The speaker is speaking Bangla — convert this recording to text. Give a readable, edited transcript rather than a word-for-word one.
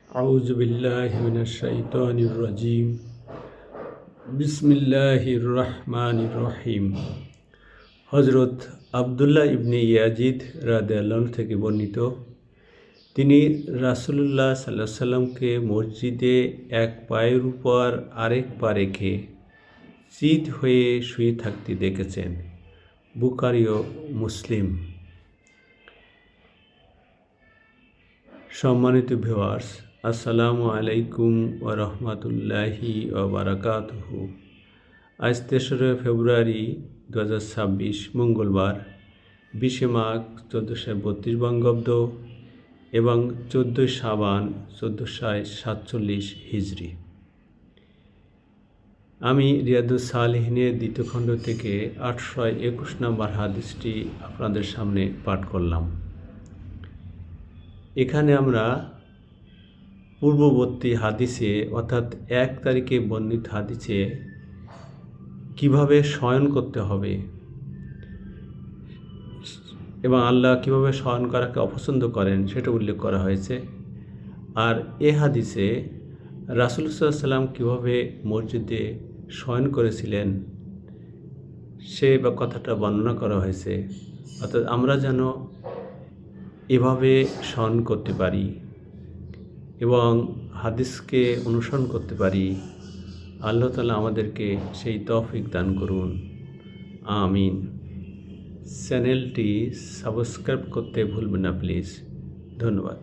আউযু বিল্লাহি মিনাশ শাইতানির রাজিম। বিসমিল্লাহির রহমানির রহিম। হযরত আব্দুল্লাহ ইবনে ইয়াজিদ রাদিয়াল্লাহু আনহু থেকে বর্ণিত, তিনি রাসূলুল্লাহ সাল্লাল্লাহু আলাইহি সাল্লামকে মসজিদে এক পায়ের উপর আরেক পা রেখে চিত হয়ে শুয়ে থাকতে দেখেছেন। বুখারী ও মুসলিম। সম্মানিত ভিউয়ার্স, আসসালামু আলাইকুম ওয়া রাহমাতুল্লাহি ওয়া বারাকাতুহু। আজ ৩রা ফেব্রুয়ারি ২০২৬ মঙ্গলবার, ২০ মাঘ ১৪৩২ বঙ্গাব্দ এবং ১৪ শাবান ১৪৪৭ হিজরি। আমি রিয়াদুস সালিহিনের দ্বিতীয় খণ্ড থেকে ৮২১ নম্বর হাদিসটি আপনাদের সামনে পাঠ করলাম। এখানে আমরা পূর্ববর্তী হাদিসে অর্থাৎ ১ তারিখে বর্ণিত হাদিসে কিভাবে শয়ন করতে হবে এবং আল্লাহ কিভাবে শয়ন করাকে অপছন্দ করেন সেটা উল্লেখ করা হয়েছে। আর এ হাদিসে রাসূল সাল্লাল্লাহু আলাইহি ওয়াসাল্লাম কীভাবে মসজিদে শয়ন করেছিলেন সে কথাটা বর্ণনা করা হয়েছে। অর্থাৎ আমরা যেন এভাবে শয়ন করতে পারি এবং হাদিসকে অনুসরণ করতে পারি। আল্লাহ তাআলা আমাদেরকে সেই তৌফিক দান করুন, আমিন। চ্যানেলটি সাবস্ক্রাইব করতে ভুলবেন না প্লিজ। ধন্যবাদ।